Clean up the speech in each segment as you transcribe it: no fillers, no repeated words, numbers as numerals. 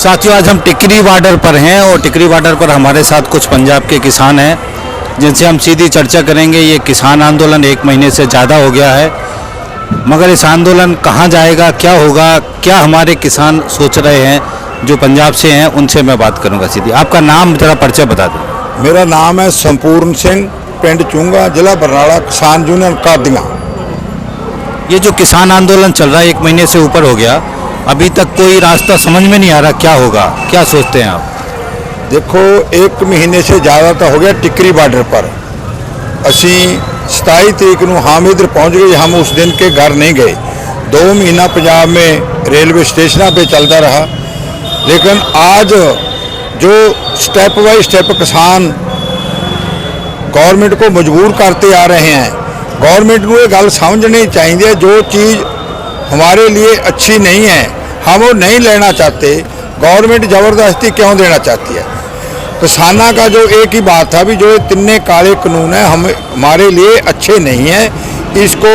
साथियों, आज हम टिकरी बॉर्डर पर हैं और टिकरी बॉर्डर पर हमारे साथ कुछ पंजाब के किसान हैं जिनसे हम सीधी चर्चा करेंगे। ये किसान आंदोलन 1 महीने से ज़्यादा हो गया है, मगर इस आंदोलन कहाँ जाएगा, क्या होगा, क्या हमारे किसान सोच रहे हैं जो पंजाब से हैं, उनसे मैं बात करूँगा सीधी। आपका नाम ज़रा परिचय बता दें। मेरा नाम है संपूर्ण सिंह, पिंड चूंगा, जिला बरनाला, किसान यूनियन कादियाँ। ये जो किसान आंदोलन चल रहा है 1 महीने से ऊपर हो गया, अभी तक कोई रास्ता समझ में नहीं आ रहा, क्या होगा, क्या सोचते हैं आप? देखो, 1 महीने से ज़्यादा तो हो गया टिकरी बार्डर पर। असी 27 तरीक ਨੂੰ हम इधर पहुँच गए, हम उस दिन के घर नहीं गए। 2 महीना पंजाब में रेलवे स्टेशनों पे चलता रहा, लेकिन आज जो स्टेप बाई स्टेप किसान गवर्नमेंट को मजबूर करते आ रहे हैं, गवर्नमेंट को ये गल समझनी चाहिए, जो चीज़ हमारे लिए अच्छी नहीं है हम वो नहीं लेना चाहते, गवर्नमेंट ज़बरदस्ती क्यों देना चाहती है। किसानों का जो एक ही बात था भी जो तिन्ने काले कानून है हमारे लिए अच्छे नहीं हैं, इसको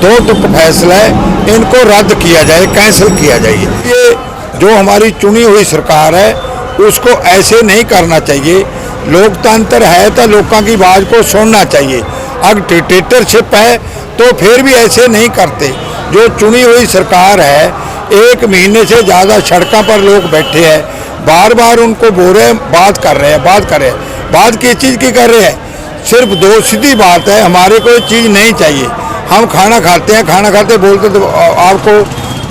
2 टुक फैसला है, इनको रद्द किया जाए, कैंसिल किया जाए। ये जो हमारी चुनी हुई सरकार है उसको ऐसे नहीं करना चाहिए। लोकतंत्र है तो लोगों की आवाज़ को सुनना चाहिए। अगर डिक्टेटरशिप है तो फिर भी ऐसे नहीं करते। जो चुनी हुई सरकार है, 1 महीने से ज़्यादा सड़कों पर लोग बैठे हैं, बार बार उनको बोल रहे हैं, बात कर रहे हैं, बात किस चीज़ की कर रहे हैं? सिर्फ 2 सीधी बात है, हमारे को चीज़ नहीं चाहिए। हम खाना खाते हैं, खाना खाते बोलते तो आपको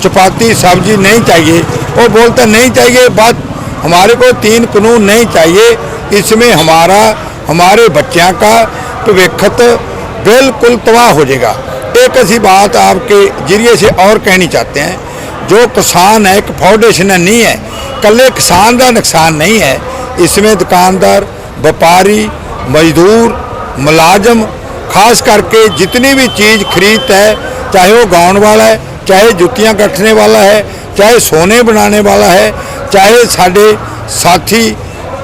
चपाती सब्जी नहीं चाहिए, वो बोलते नहीं चाहिए। बात हमारे को 3 कानून नहीं चाहिए, इसमें हमारे बच्चों का भविष्य बिल्कुल तबाह हो जाएगा। एक ऐसी बात आपके जरिए से और कहनी चाहते हैं, जो किसान है, एक फाउंडेशन नहीं है, कल्ले किसान का नुकसान नहीं है, इसमें दुकानदार, व्यापारी, मजदूर, मुलाजम, खास करके जितनी भी चीज़ खरीदता है, चाहे वो गाउन वाला है, चाहे जुतियाँ गठने वाला है, चाहे सोने बनाने वाला है, चाहे साढ़े साथी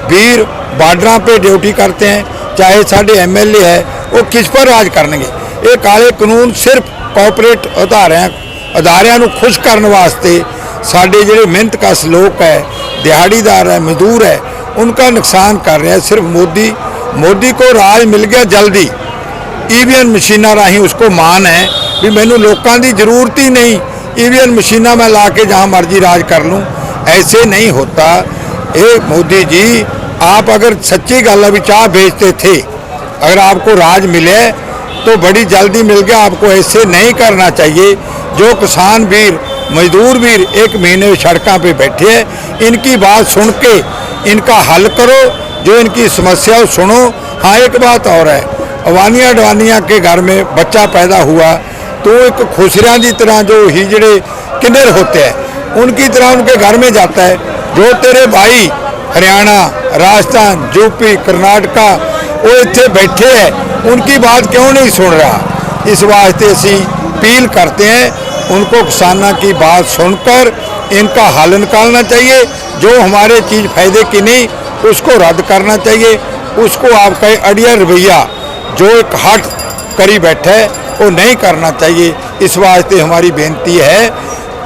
वीर बार्डर पे ड्यूटी करते हैं, चाहे साढ़े MLA है, वो किस पर राज करेंगे? ये काले कानून सिर्फ कॉरपोरेट अदारियां खुश करने वास्ते साढ़े ਜਿਹੜੇ ਮਿਹਨਤਕਸ਼ लोग है, दिहाड़ीदार है, मजदूर है, उनका नुकसान कर रहे हैं। सिर्फ मोदी को राज मिल गया जल्दी, EVM मशीना राही उसको मान है भी मैनू लोगों की जरूरत ही नहीं, EVM मशीना मैं ला के जहाँ मर्जी राज कर लूँ। ऐसे नहीं होता। ये मोदी जी, आप अगर सच्ची गल है भी चाह बेचते थे, अगर आपको राज मिले तो बड़ी जल्दी मिल गया, आपको ऐसे नहीं करना चाहिए। जो किसान वीर, मजदूर वीर 1 महीने सड़कों पे बैठे हैं, इनकी बात सुन के इनका हल करो, जो इनकी समस्या सुनो। हाँ, एक बात और है, अडवानिया के घर में बच्चा पैदा हुआ तो एक खुसरिया की तरह जो हिजड़े किन्नर होते हैं उनकी तरह उनके घर में जाता है। जो तेरे भाई हरियाणा, राजस्थान, यूपी, कर्नाटका वो इतने बैठे हैं, उनकी बात क्यों नहीं सुन रहा? इस वास्ते असी अपील करते हैं, उनको किसानों की बात सुनकर इनका हल निकालना चाहिए। जो हमारे चीज़ फायदे की नहीं उसको रद्द करना चाहिए। उसको आपका अड़िया रवैया जो एक हट करी बैठा है वो नहीं करना चाहिए। इस वास्ते हमारी बेनती है,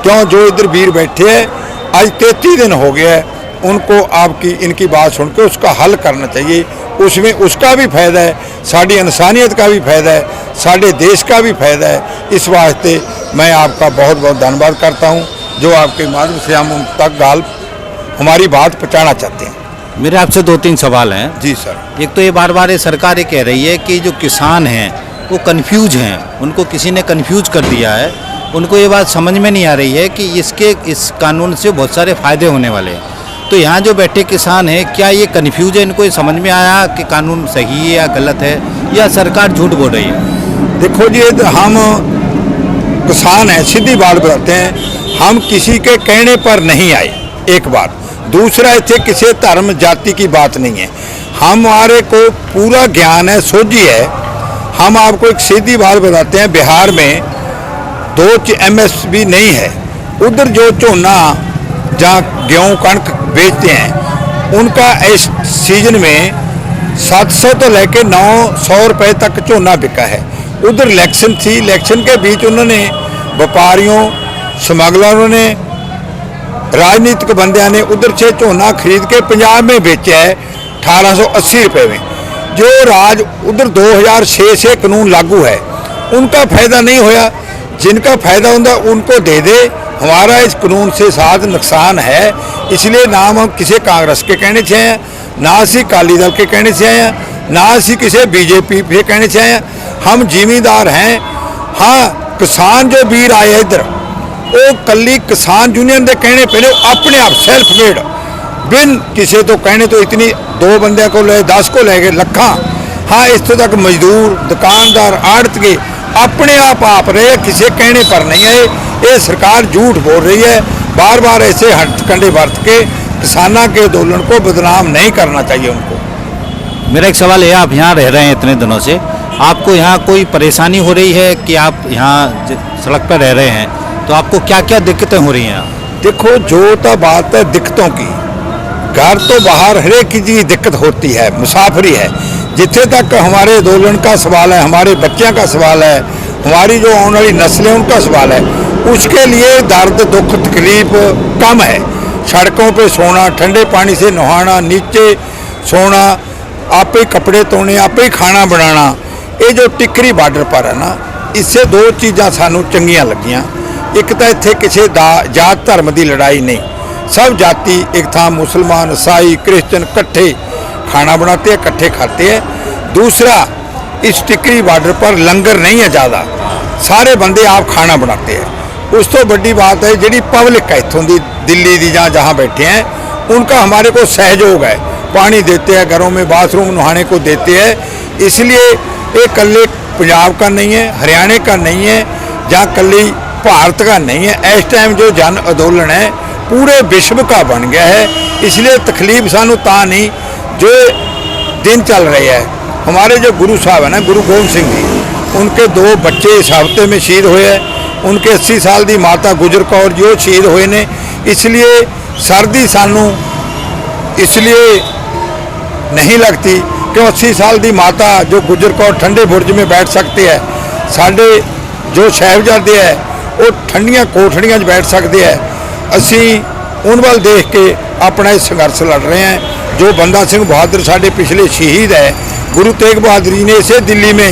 क्यों जो इधर वीर बैठे हैं आज 33 दिन हो गया है, उनको आपकी इनकी बात सुन के उसका हल करना चाहिए। उसमें उसका भी फ़ायदा है, साड़ी इंसानियत का भी फ़ायदा है, साढ़े देश का भी फ़ायदा है। इस वास्ते मैं आपका बहुत बहुत धन्यवाद करता हूं, जो आपके माध्यम से हम उन तक हमारी बात पहुँचाना चाहते हैं। मेरे आपसे 2-3 सवाल हैं। जी सर। एक तो ये बार ये सरकार ये कह रही है कि जो किसान हैं वो कन्फ्यूज हैं, उनको किसी ने कन्फ्यूज कर दिया है, उनको ये बात समझ में नहीं आ रही है कि इस कानून से बहुत सारे फ़ायदे होने वाले हैं। तो यहाँ जो बैठे किसान हैं, क्या ये कन्फ्यूज है, इनको ये समझ में आया कि कानून सही है या गलत है, या सरकार झूठ बोल रही है? देखो जी, हम किसान हैं, सीधी बात बताते हैं, हम किसी के कहने पर नहीं आए, एक बात। दूसरा, इतने किसी धर्म जाति की बात नहीं है, हमारे को पूरा ज्ञान है, सोझी है। हम आपको एक सीधी बात बताते हैं, बिहार में 2 MSP नहीं है, उधर जो झोना जहाँ गेहूँ कणक बेचते हैं उनका इस सीजन में 700 तो लेके 900 रुपए तक झोना बिका है। उधर इलेक्शन थी, इलेक्शन के बीच उन्होंने व्यापारियों, स्मगलरों ने राजनीतिक बंदियां ने उधर से झोना खरीद के पंजाब में बेचा है 1880 रुपये में। जो राज उधर 2006 से कानून लागू है उनका फायदा नहीं होया, जिनका फायदा होता उनको दे दे। हमारा इस कानून से साथ नुकसान है, इसलिए ना हम किसी कांग्रेस के कहने से आए हैं, ना असी अकाली दल के कहने से आए हैं, ना असी किसी बीजेपी के कहने से आए हैं। हम जिमीदार हैं। हाँ, किसान जो वीर आए इधर वो कली किसान यूनियन के कहने पे अपने आप सेल्फ मेड बिन किसी तो कहने तो इतनी 2 बंदे को ले 10 को ले गए लखा। हाँ, इस तो तक मजदूर दुकानदार आड़तगे अपने आप रहे, किसी कहने पर नहीं है। ये सरकार झूठ बोल रही है। बार बार ऐसे हथकंडे बरत के किसानों के आंदोलन को बदनाम नहीं करना चाहिए उनको। मेरा एक सवाल है, आप यहाँ रह रहे हैं इतने दिनों से, आपको यहाँ कोई परेशानी हो रही है कि आप यहाँ सड़क पर रह रहे हैं तो आपको क्या क्या दिक्कतें हो रही हैं? देखो, जो तो बात है दिक्कतों की, घर तो बाहर हर एक चीज़ दिक्कत होती है, मुसाफरी है। जिथे तक हमारे आंदोलन का सवाल है, हमारे बच्चों का सवाल है, हमारी जो आने वाली नस्लें उनका सवाल है, उसके लिए दर्द दुख तकलीफ कम है। सड़कों पे सोना, ठंडे पानी से नहाना, नीचे सोना, आप ही कपड़े धोने, आप ही खाना बनाना। ये जो टिकरी बार्डर पर है ना, इससे 2 चीज़ां सानू चंगियां लगियां। एक तो इत्थे किसी जात धर्म की लड़ाई नहीं, सब जाति एक था, मुसलमान ईसाई क्रिश्चन इकट्ठे खाना बनाते हैं, इकट्ठे खाते हैं। दूसरा, इस टिकरी बॉर्डर पर लंगर नहीं है ज़्यादा, सारे बंदे आप खाना बनाते हैं। उस तो बड़ी बात है जी पब्लिक है इतों की दिल्ली की जहाँ बैठे हैं, उनका हमारे को सहयोग है, पानी देते हैं, घरों में बाथरूम नहाने को देते हैं। इसलिए ये कल्ले पंजाब का नहीं है, हरियाणा का नहीं है, जहाँ कल्ली भारत का नहीं है। इस टाइम जो जन आंदोलन है पूरे विश्व का बन गया है। इसलिए तकलीफ सानू ता नहीं जो दिन चल रहे हैं। हमारे जो गुरु साहब है ना, गुरु गोबिंद सिंह जी, उनके 2 बच्चे इस हफ्ते में शहीद हुए हैं। उनके 80 साल की माता गुजर कौर जो शहीद हुए ने। इसलिए सर्दी सानू इसलिए नहीं लगती कि 80 साल की माता जो गुजर कौर ठंडे बुर्ज में बैठ सकते हैं, साढ़े जो साहिबजादे है वो ठंडिया कोठड़ियाँ बैठ सकते हैं। असी उन वाल देख के अपना ये संघर्ष लड़ रहे हैं। जो बंदा सिंह बहादुर साढ़े पिछले शहीद है, गुरु तेग बहादुर जी ने इसे दिल्ली में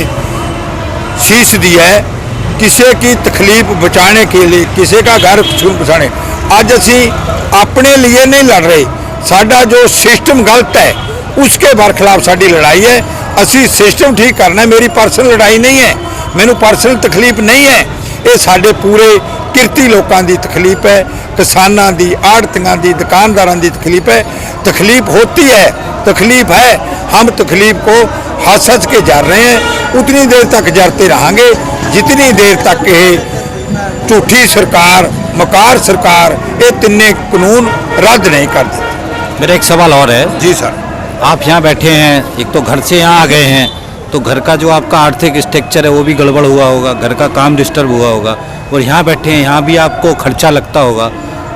शीश दिया है किसी की तकलीफ बचाने के लिए, किसी का घर बचाने। आज असी अपने लिए नहीं लड़ रहे, साडा जो सिस्टम गलत है उसके बरखिलाफ साड़ी लड़ाई है। असी सिस्टम ठीक करना, मेरी पर्सनल लड़ाई नहीं है, मैनू पर्सनल तकलीफ नहीं है। ये साडे पूरे किरती लोगों की तकलीफ है, किसानों की, आड़तियों की, दुकानदारों की तकलीफ है। तकलीफ होती है, तकलीफ है, हम तकलीफ को हंस हंस के जर रहे हैं। उतनी देर तक जरते रहेंगे जितनी देर तक ये झूठी सरकार, मकार सरकार ये तिन्ने कानून रद्द नहीं कर देती। मेरा एक सवाल और है जी सर, आप यहाँ बैठे हैं, एक तो घर से यहाँ आ गए हैं, तो घर का जो आपका आर्थिक स्ट्रक्चर है वो भी गड़बड़ हुआ होगा, घर का काम डिस्टर्ब हुआ होगा, और यहाँ बैठे हैं, यहाँ भी आपको खर्चा लगता होगा।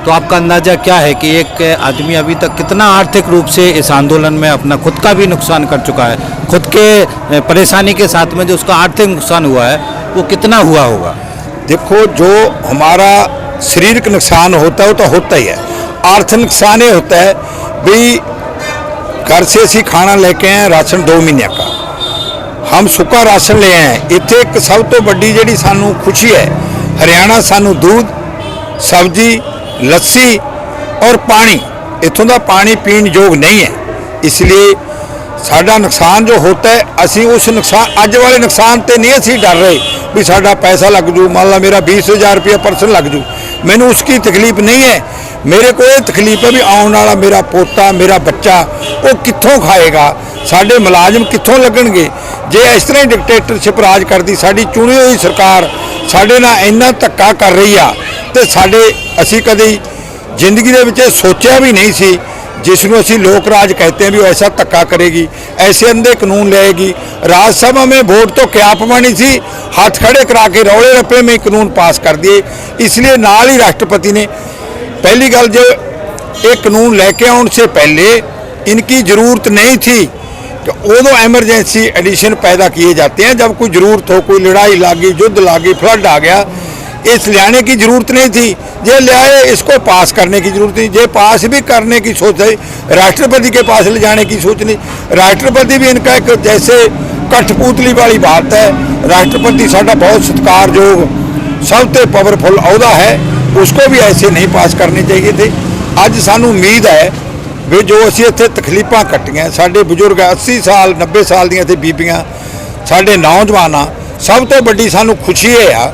तो आपका अंदाज़ा क्या है कि एक आदमी अभी तक कितना आर्थिक रूप से इस आंदोलन में अपना खुद का भी नुकसान कर चुका है, खुद के परेशानी के साथ में जो उसका आर्थिक नुकसान हुआ है वो कितना हुआ होगा? देखो, जो हमारा शारीरिक नुकसान होता है वो तो होता ही है। आर्थिक नुकसान ये होता है भी घर से असी खाना लेके आए राशन 2 महीने का, हम सुक्का राशन ले आए। इत्थे एक सब तो बड़ी जी सानू खुशी है, हरियाणा सानू दूध, सब्जी, लस्सी और पानी, इतों का पानी पीने योग नहीं है। इसलिए साडा नुकसान जो होता है, असी उस नुकसान अज वाले नुकसान ते नहीं असी डर रहे भी साडा पैसा लग जू, मान ला मेरा 20,000 रुपया परसन लग जू, मैनू उसकी तकलीफ नहीं है। मेरे को ये तकलीफ है भी आने वाला मेरा पोता, मेरा बच्चा वो कित्थों खाएगा, साडे मुलाजम कित्थों लगणगे। जे इस तरह डिकटेटरशिप राज करती साडी चुनी हुई सरकार साडे नाल इन्ना धक्का कर रही आ, ते साडे असी कदी जिंदगी दे विच सोचिया भी नहीं सी, जिसनों असी लोक राज कहते हैं भी वो ऐसा धक्का करेगी, ऐसे अंधे कानून लाएगी। राज्यसभा में वोट तो क्या पवानी सी, हाथ खड़े करा के रौले रप्पे में कानून पास कर दिए। इसलिए नाल ही राष्ट्रपति ने पहली गल जो एक कानून लेके आने से पहले इनकी ज़रूरत नहीं थी कि उदों एमरजेंसी एडिशन पैदा किए जाते हैं जब कोई ज़रूरत हो, कोई लड़ाई लागी, युद्ध लागी, फ्लड आ गया। इस लाने की जरूरत नहीं थी। ये लाए, इसको पास करने की जरूरत नहीं। ये पास भी करने की सोच है, राष्ट्रपति के पास ले जाने की सोच नहीं। राष्ट्रपति भी इनका एक जैसे कठपुतली वाली बात है। राष्ट्रपति साडा बहुत सत्कारयोग सबसे पावरफुल अहुदा है, उसको भी ऐसे नहीं पास करने चाहिए थे। अज सानू उम्मीद है भी जो असी इत्थे तकलीफां कट्टियां, साडे बजुर्ग 80 साल 90 साल दियां इत्थे बीबियां, साडे नौजवान आ, सब तो वड्डी सानू खुशी ये आ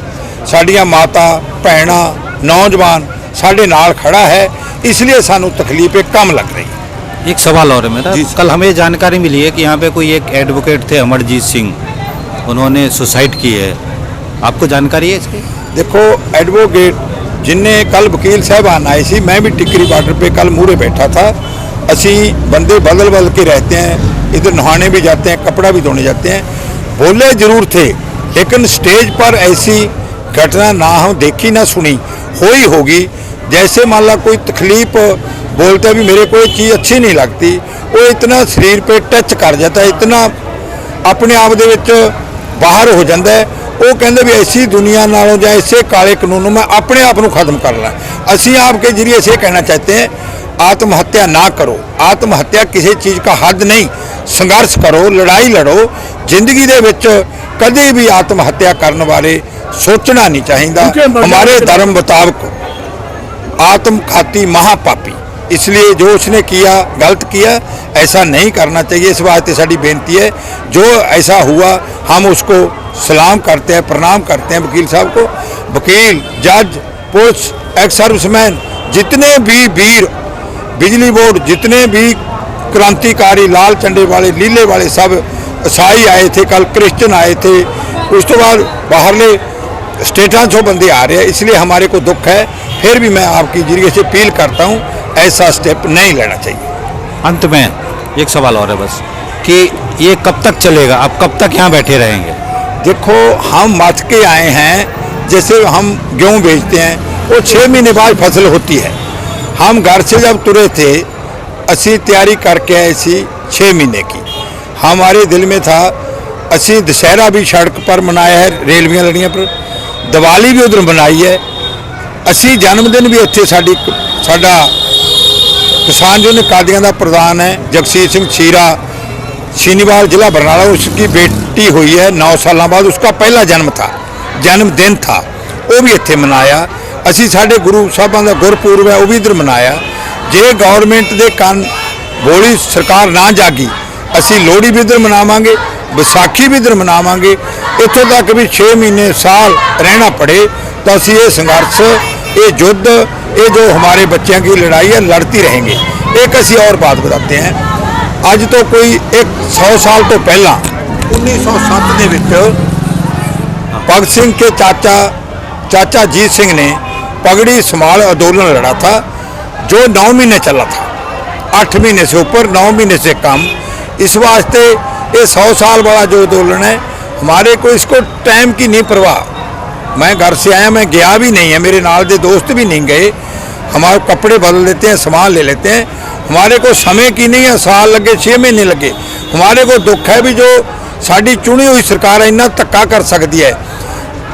साडियां माता भैणां नौजवान साडे नाल खड़ा है, इसलिए सानू तकलीफ कम लग रही है। एक सवाल और है मेरा, जी। कल हमें जानकारी मिली है कि यहाँ पे कोई एक एडवोकेट थे अमरजीत सिंह, उन्होंने सुसाइड की है, आपको जानकारी है इसकी? देखो एडवोकेट जिन्हें कल वकील साहबान आए सी, मैं भी टिकरी बॉर्डर पे कल मूहरे बैठा था। असी बंदे बदल बदल के रहते हैं, इधर नहाने भी जाते हैं, कपड़ा भी धोने जाते हैं। बोले जरूर थे, लेकिन स्टेज पर ऐसी घटना ना हम देखी ना सुनी। हुई होगी जैसे मान ला कोई तकलीफ बोलते भी मेरे को ये चीज़ अच्छी नहीं लगती, वो इतना शरीर पे टच कर जाता है, इतना अपने आप दे विच बाहर हो जाता है। वो कहते भी ऐसी दुनिया नालों या ऐसे काले कानूनों में अपने आप को खत्म करना। असी आपके जरिए से कहना चाहते हैं आत्महत्या ना करो। आत्महत्या किसी चीज़ का हद नहीं, संघर्ष करो, लड़ाई लड़ो। जिंदगी दे विच कभी भी आत्महत्या करने वाले सोचना नहीं चाहिए। हमारे धर्म मुताबिक आत्मघाती महापापी, इसलिए जो उसने किया गलत किया, ऐसा नहीं करना चाहिए। इस वास्ते साड़ी बेनती है, जो ऐसा हुआ हम उसको सलाम करते हैं, प्रणाम करते हैं वकील साहब को। वकील, जज, पुलिस, एक्स सर्विसमैन, जितने भी वीर, बिजली बोर्ड, जितने भी क्रांतिकारी, लाल झंडे वाले, लीले वाले, सब ईसाई आए थे, कल क्रिश्चियन आए थे, उस तो बाद बाहरले स्टेटां से बंदे आ रहे हैं। इसलिए हमारे को दुख है, फिर भी मैं आपके जरिए से अपील करता हूँ ऐसा स्टेप नहीं लेना चाहिए। अंत में एक सवाल और है बस, कि ये कब तक चलेगा, आप कब तक यहाँ बैठे रहेंगे? देखो हम मच के आए हैं, जैसे हम गेहूँ बेचते हैं, वो 6 महीने बाद फसल होती है। हम घर से जब तुरे थे, असी तैयारी करके आए सी 6 महीने की। हमारे दिल में था, असी दशहरा भी सड़क पर मनाया है, रेलवियाँ लड़ियाँ पर, दिवाली भी उधर मनाई है। असी जन्मदिन भी इत्थे साडा किसान यूनियन कादियां का प्रधान है जगसीत सिंह छीरा, सीनीवाल जिला बरनाला, उसकी बेटी हुई है 9 साल बाद, उसका पहला जन्मदिन था, वो भी इत्थे मनाया। असी साडे गुरु साहबां दा गुरपुरब है, वो भी इधर मनाया। जे गौरमेंट दे कान बोली सरकार ना जागी, असी लोहड़ी भी इधर मनावांगे, विसाखी भी इधर मनावांगे। इत्थों तक भी 6 महीने साल रहना पड़े तो असी ये संघर्ष, ये युद्ध, ये जो हमारे बच्चों की लड़ाई है, लड़ती रहेंगे। एक असी और बात बताते हैं, अज तो कोई 100 साल तो पहला 1907 ਦੇ ਵਿੱਚ भगत सिंह के चाचा जीत सिंह ने पगड़ी संभाल आंदोलन लड़ा था, जो 9 महीने चला था, 8 महीने से ऊपर, 9 महीने से कम। इस वास्ते ये 100 साल वाला जो आंदोलन है, हमारे को इसको टाइम की नहीं परवाह। मैं घर से आया, मैं गया भी नहीं है, मेरे नाल दे दोस्त भी नहीं गए। हमारे कपड़े बदल लेते हैं, सामान ले लेते हैं, हमारे को समय की नहीं है, साल लगे 6 महीने लगे। हमारे को दुख है भी जो साड़ी चुनी हुई सरकार इन्ना धक्का कर सकती है।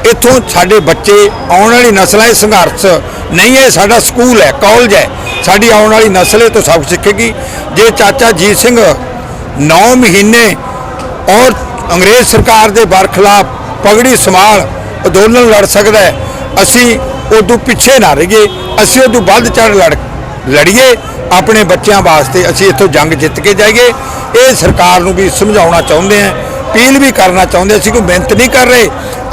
इत्थों साडे बच्चे, आने वाली नस्लें संघर्ष नहीं है, साडा स्कूल है, कॉलेज है, साड़ी आने वाली नस्ल तो सब सीखेगी। जे चाचा जीत सिंह 9 महीने और अंग्रेज सरकार के बरखिलाफ पगड़ी संभाल आंदोलन लड़ सकता है, असी उदू पिछे ना रहिए, असी उदू वध चढ़ लड़िए अपने बच्चों वास्ते। असी इत्थों जंग जित के जाइए, ये सरकार नूं भी समझाउणा चाहुंदे हैं, अपील भी करना चाहुंदे। असी कोई मिहनत नहीं कर रहे,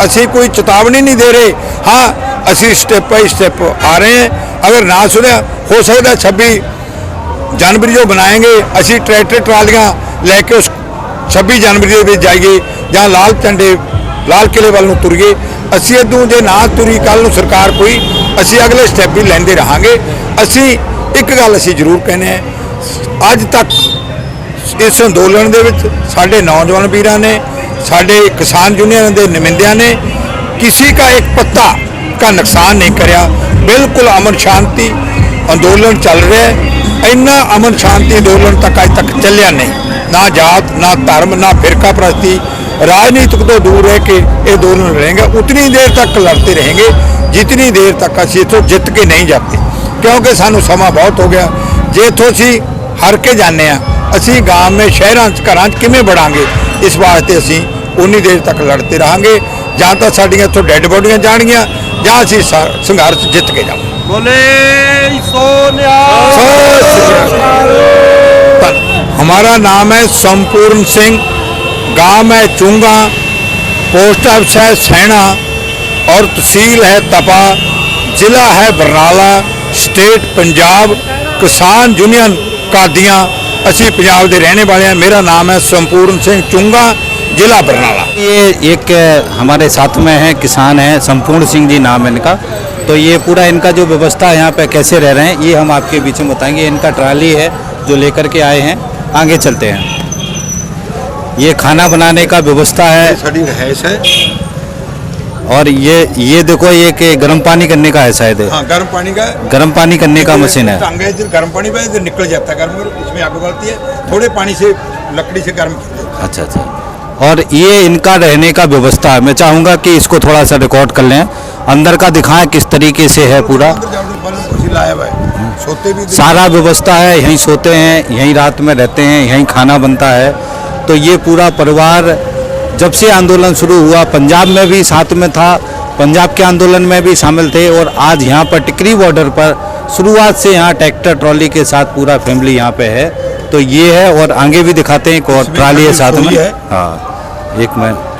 असी कोई चेतावनी नहीं दे रहे। हाँ, असी स्टेप बाई स्टेप आ रहे हैं। अगर ना सुनिया, हो सकता है 26 जनवरी जो बनाएंगे, असी ट्रैक्टर ट्रालियाँ लैके उस 26 जनवरी में जाइए, जहाँ लाल किले वाल तुरीए। असी इदों जे ना तुरी कल नूं सरकार कोई, असी अगले स्टैप भी लेंदे रहांगे। असी एक गल असी जरूर कहने हैं, अज तक इस अंदोलन दे विच साडे नौजवान वीरां ने, साडे किसान यूनियन के नुमाइंदियां ने किसी का एक पत्ता का नुकसान नहीं करा। बिल्कुल अमन शांति अंदोलन चल रहा है। इन्ना अमन शांति अंदोलन तक अज तक चलिया नहीं, ना जात, ना धर्म, ना फिरका प्रस्ती, राजनीतिक तो दूर रह के ये अंदोलन रहेंगे, उतनी देर तक लड़ते रहेंगे जितनी देर तक ਅਸੀਂ ਇੱਥੋਂ ਜਿੱਤ ਕੇ ਨਹੀਂ ਜਾਂਦੇ, ਕਿਉਂਕਿ ਸਾਨੂੰ ਸਮਾਂ ਬਹੁਤ ਹੋ ਗਿਆ। ਜੇ ਇੱਥੋਂ ਅਸੀਂ ਹਾਰ ਕੇ ਜਾਂਦੇ ਆ, ਅਸੀਂ ਗਾਂਵ में ਸ਼ਹਿਰਾਂ 'ਚ ਘਰਾਂ 'ਚ ਕਿਵੇਂ ਵੜਾਂਗੇ? ਇਸ ਵਾਸਤੇ ਅਸੀਂ ਉਨੀ ਦੇਰ ਤੱਕ ਲੜਦੇ ਰਹਾਂਗੇ, ਜਾਂ ਤਾਂ ਸਾਡੀਆਂ ਇੱਥੋਂ ਡੈੱਡ ਬੋਡੀਆਂ ਜਾਣਗੀਆਂ ਜਾਂ ਅਸੀਂ ਸੰਘਰਸ਼ ਜਿੱਤ ਕੇ ਜਾਵਾਂਗੇ। बोले सोनिया। हमारा नाम है संपूर्ण सिंह, गांव है चुंगा, पोस्ट ऑफिस है सैना और तहसील है तपा, जिला है बरनाला, स्टेट पंजाब, किसान यूनियन कादियां। असी पंजाब के रहने वाले हैं। मेरा नाम है संपूर्ण सिंह चुंगा, जिला बरनाला। ये एक हमारे साथ में है किसान है, संपूर्ण सिंह जी नाम है इनका। तो ये पूरा इनका जो व्यवस्था है यहाँ पे कैसे रह रहे हैं ये हम आपके बीच में बताएंगे। इनका ट्राली है जो लेकर के आए हैं, आगे चलते हैं। ये खाना बनाने का व्यवस्था है साड़ी रहायश है और ये देखो ये कि गर्म पानी करने का है शायद। हाँ, गर्म पानी का गर्म पानी करने का मशीन है। टांगा इधर गर्म पानी पे इधर निकल जाता है गर्म, इसमें आग उगलती है, थोड़े पानी से लकड़ी से गर्म करते हैं। अच्छा अच्छा। और ये इनका रहने का व्यवस्था है। मैं चाहूँगा कि इसको थोड़ा सा रिकॉर्ड कर लें, अंदर का दिखाएं किस तरीके से है पूरा। सोते भी सारा व्यवस्था है, यहीं सोते हैं, यहीं रात में रहते हैं, यहीं खाना बनता है। तो ये पूरा परिवार जब से आंदोलन शुरू हुआ, पंजाब में भी साथ में था, पंजाब के आंदोलन में भी शामिल थे, और आज यहाँ पर टिकरी बॉर्डर पर शुरुआत से यहाँ ट्रैक्टर ट्रॉली के साथ पूरा फैमिली यहाँ पे है। तो ये है, और आगे भी दिखाते हैं, एक और ट्रॉली है साथ में। हाँ,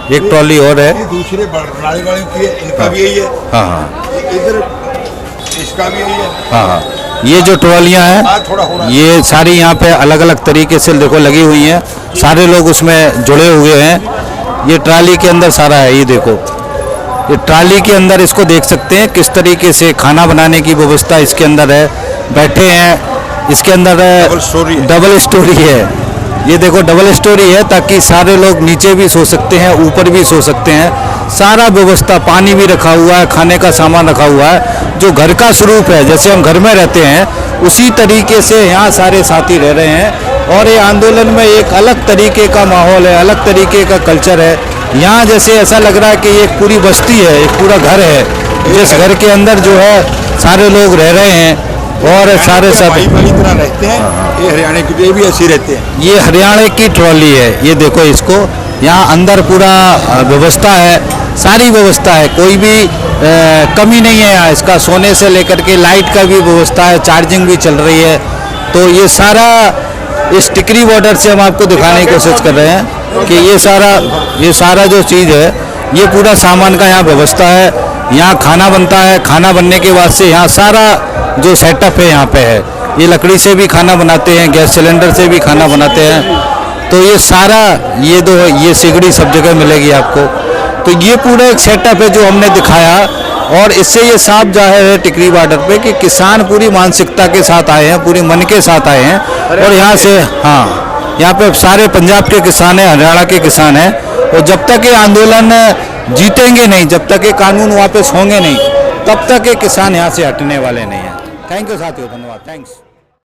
एक ट्रॉली और है। दूसरे बरनाले वाले की है, इनका भी यही है। हाँ हाँ, इधर इसका भी यही है। हाँ हाँ। ये जो ट्रॉलियाँ हैं ये सारी यहाँ पे अलग अलग तरीके से देखो लगी हुई हैं, सारे लोग उसमें जुड़े हुए हैं। ये ट्राली के अंदर सारा है, ये देखो, ये ट्राली के अंदर इसको देख सकते हैं किस तरीके से खाना बनाने की व्यवस्था इसके अंदर है। बैठे हैं इसके अंदर, डबल स्टोरी है, ये देखो डबल स्टोरी है, ताकि सारे लोग नीचे भी सो सकते हैं, ऊपर भी सो सकते हैं। सारा व्यवस्था, पानी भी रखा हुआ है, खाने का सामान रखा हुआ है, जो घर का स्वरूप है, जैसे हम घर में रहते हैं उसी तरीके से यहाँ सारे साथी रह रहे हैं। और ये आंदोलन में एक अलग तरीके का माहौल है, अलग तरीके का कल्चर है। यहाँ जैसे ऐसा लग रहा है कि ये एक पूरी बस्ती है, एक पूरा घर है, जिस घर के अंदर जो है सारे लोग रह रहे हैं और सारे सब तरह रहते हैं। ये हरियाणा की, ये भी ऐसे रहते हैं। ये हरियाणा की ट्रॉली है, ये देखो इसको, यहाँ अंदर पूरा व्यवस्था है, सारी व्यवस्था है, कोई भी कमी नहीं है यहाँ। इसका सोने से लेकर के लाइट का भी व्यवस्था है, चार्जिंग भी चल रही है। तो ये सारा इस टिकरी बॉर्डर से हम आपको दिखाने की कोशिश कर रहे हैं कि ये सारा जो चीज़ है, ये पूरा सामान का यहाँ व्यवस्था है। यहाँ खाना बनता है, खाना बनने के बाद से यहाँ सारा जो सेटअप है यहाँ पे है। ये लकड़ी से भी खाना बनाते हैं, गैस सिलेंडर से भी खाना बनाते हैं। तो ये सारा ये सिगड़ी सब जगह मिलेगी आपको। तो ये पूरा एक सेटअप है जो हमने दिखाया, और इससे ये साफ जाहिर है टिकरी बॉर्डर पे कि किसान पूरी मानसिकता के साथ आए हैं, पूरी मन के साथ आए हैं। और यहाँ से हाँ, यहाँ पे सारे पंजाब के किसान हैं, हरियाणा के किसान हैं, और जब तक ये आंदोलन जीतेंगे नहीं, जब तक ये कानून वापस होंगे नहीं, तब तक ये किसान यहाँ से हटने वाले नहीं हैं। थैंक यू साथियों, धन्यवाद, थैंक्स।